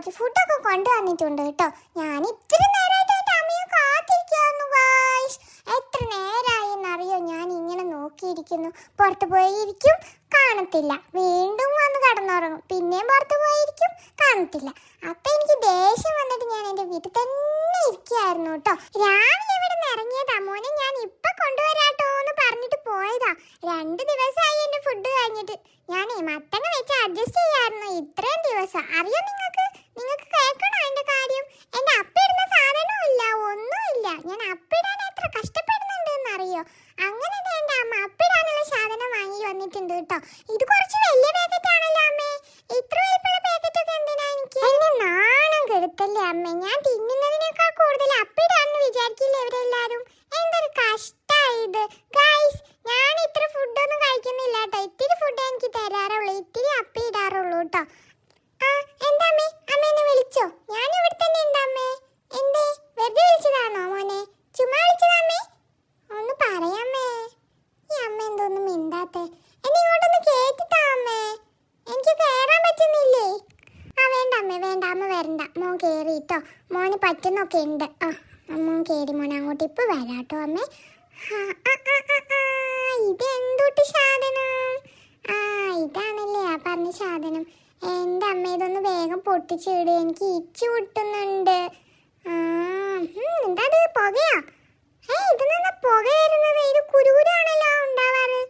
കുറച്ച് ഫുഡൊക്കെ കൊണ്ടുവന്നിട്ടുണ്ട് കേട്ടോ. ഞാൻ ഇത്തിരി നേരമായിട്ട് എൻ്റെ അമ്മയെ കാത്തിരിക്കായിരുന്നു ഗായ്സ്. എത്ര നേരമായി എന്നറിയോ ഞാൻ ഇങ്ങനെ നോക്കിയിരിക്കുന്നു. പുറത്ത് പോയിരിക്കും, കാണത്തില്ല. വീണ്ടും വന്ന് കടന്നുറങ്ങും, പിന്നെയും പുറത്ത് പോയിരിക്കും, കാണത്തില്ല. അപ്പം എനിക്ക് ദേഷ്യം വന്നിട്ട് ഞാൻ എൻ്റെ വീട്ടിൽ തന്നെ ഇരിക്കുകയായിരുന്നു കേട്ടോ. രാവിലെ ഇവിടെ നിന്ന് ഇറങ്ങിയതാ, മോനെ ഞാൻ ഇപ്പം കൊണ്ടുവരാട്ടോ എന്ന് പറഞ്ഞിട്ട് പോയതാ. 2 ദിവസമായി എൻ്റെ ഫുഡ് കഴിഞ്ഞിട്ട്. ഞാനേ മത്തങ്ങ വെച്ച് അഡ്ജസ്റ്റ് ചെയ്യായിരുന്നു ഇത്രയും ദിവസം. അറിയോ നിങ്ങൾക്ക് കേൾക്കണോ എൻ്റെ കാര്യം? എൻ്റെ അപ്പിടുന്ന സാധനവും ഇല്ല, ഒന്നുമില്ല. ഞാൻ അപ്പിടാൻ എത്ര കഷ്ടപ്പെടുന്നുണ്ടെന്ന് അറിയോ? അങ്ങനെ എൻ്റെ അമ്മ അപ്പിടാനുള്ള സാധനം വാങ്ങി വന്നിട്ടുണ്ട് കേട്ടോ. ഇത് കുറച്ച് വലിയ പാക്കറ്റ് ആണല്ലോ അമ്മേ. ഇത്ര വലിപ്പമുള്ള പാക്കറ്റ് ഒക്കെ എന്തിനാ എനിക്ക്? എന്നെ നാണം കെടുത്തല്ലേ അമ്മേ. ഞാൻ തിന്നുന്നതിനേക്കാൾ കൂടുതൽ അപ്പിടാന്ന് വിചാരിക്കില്ല ഇവരെല്ലാരും. എന്തൊരു കഷ്ടായത് ഗൈസ്. ഞാൻ ഇത്ര ഫുഡൊന്നും കഴിക്കുന്നില്ല കേട്ടോ. ഇത്തിരി ഫുഡ് എനിക്ക് തരാറുള്ളൂ, ഇത്തിരി അപ്പിടാറുള്ളൂ കേട്ടോ. എന്താ അമ്മേ, അമ്മേനെ വിളിച്ചോ? ഞാൻ ഇവിടെ തന്നെ ഉണ്ട് അമ്മേ. എന്തേ, വെറുതെ വിളിച്ചതാണോ മോനെ? ചുമ്മാ വിളിച്ചതാ അമ്മേ? ഒന്ന് പറയാമേ. ഈ അമ്മ എന്തോന്നും മിണ്ടാത്തെ? എന്നെ ഇങ്ങോട്ടൊന്ന് കേട്ടിട്ടാ അമ്മേ, എനിക്ക് കയറാൻ പറ്റുന്നില്ലേ? വേണ്ട അമ്മേ, വേണ്ട, അമ്മ വരണ്ട. മോൻ കയറിട്ടോ, മോന് പറ്റുന്നൊക്കെ ഉണ്ട്. മോൻ കയറി മോനെ, അങ്ങോട്ട് ഇപ്പൊ വരാട്ടോ അമ്മേ. ഇതെന്തൂട്ട് സാധനം? ഇതാണല്ലേ ആ പറഞ്ഞ സാധനം. എൻ്റെ അമ്മ ഇതൊന്ന് വേഗം പൊട്ടിച്ചിട്, എനിക്ക് ഇച്ചു പൊട്ടുന്നുണ്ട്. എന്താ പുകയോ? ഇതിൽ പുക വരുന്നത്? ഇത് കുരുകുരാണല്ലോ ഉണ്ടാവാറ്.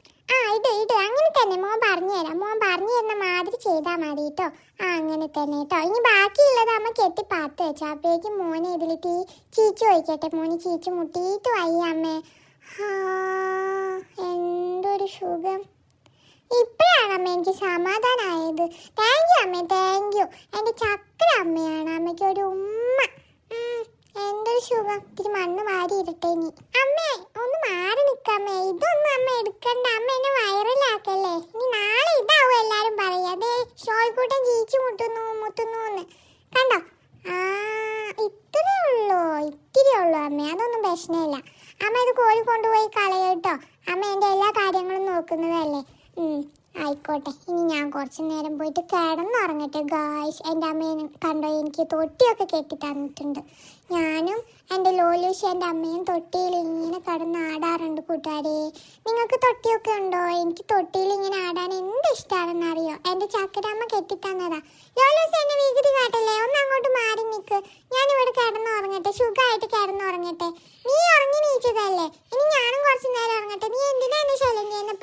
ഇട് അങ്ങനെ തന്നെ. മോൻ പറഞ്ഞു തരാം. മോൻ പറഞ്ഞു തരുന്ന മാതിരി ചെയ്താൽ മതി കേട്ടോ. അങ്ങനെ തന്നെ കേട്ടോ. ഇനി ബാക്കിയുള്ളത് അമ്മ കെട്ടി പാത്ത് വെച്ചാൽ അപ്പോഴേക്കും മോനെ ഇതിൽ ചീച്ചു വയ്ക്കട്ടെ. മോന് ചീച്ചു മുട്ടിയിട്ട് വയ്യ അമ്മേ. എന്തൊരു സുഖം. ഇപ്പോഴാണ് അമ്മ എനിക്ക് സമാധാനമായത്. താങ്ക് യു അമ്മേ, താങ്ക് യു. എൻ്റെ ചക്കര അമ്മയാണ്. അമ്മയ്ക്ക് ഒരു ഉമ്മ. എന്തൊരു സുഖം. ഇത്തിരി മണ്ണ് വാരി ഇരട്ടെ ഇനി. അമ്മേ ഒന്ന് മാറി നിൽക്കാമേ. ഇതൊന്നും അമ്മ എടുക്കണ്ട. അമ്മ എന്നെ വൈറലാക്കല്ലേ. ഇനി നാളെ ഇതാവും എല്ലാരും പറയാ, അതെ ഷോയ്ക്കൂട്ടൻ ജീവിച്ചു മുത്തുന്നു എന്ന്. കണ്ടോ? ഇത്തിരി ഉള്ളൂ അമ്മേ, അതൊന്നും പ്രശ്നമില്ല. അമ്മ ഇത് കോഴി കൊണ്ടുപോയി കളയട്ടോ. അമ്മ എൻ്റെ എല്ലാ കാര്യങ്ങളും നോക്കുന്നതല്ലേ. ആയിക്കോട്ടെ. ഇനി ഞാൻ കുറച്ച് നേരം പോയിട്ട് കിടന്നുറങ്ങട്ടെ ഗായ്സ്. എൻ്റെ അമ്മയെ കണ്ടോ, എനിക്ക് തൊട്ടിയൊക്കെ കെട്ടി തന്നിട്ടുണ്ട്. ഞാനും എൻ്റെ ലോലൂഷ എൻ്റെ അമ്മയും തൊട്ടിയിൽ ഇങ്ങനെ കിടന്ന് ആടാറുണ്ട് കൂട്ടുകാരെ. നിങ്ങൾക്ക് തൊട്ടിയൊക്കെ ഉണ്ടോ? എനിക്ക് തൊട്ടിയിൽ ഇങ്ങനെ ആടാൻ എന്ത് ഇഷ്ടമാണെന്ന് അറിയോ? എൻ്റെ ചക്കരമ്മ കെട്ടിത്തന്നതാ. ലോലൂസ് എന്നെ വികൃതി കാട്ടല്ലേ, ഒന്ന് അങ്ങോട്ട് മാറി നിൽക്ക്. ഞാനിവിടെ കിടന്നുറങ്ങട്ടെ, സുഖമായിട്ട് കിടന്നുറങ്ങട്ടെ. നീ ഉറങ്ങി നീച്ചതല്ലേ, ഇനി ഞാനും കുറച്ച് നേരം ഉറങ്ങട്ടെ. നീ എന്തിനാ എന്നെ ശല്യം ചെയ്യുന്നത്?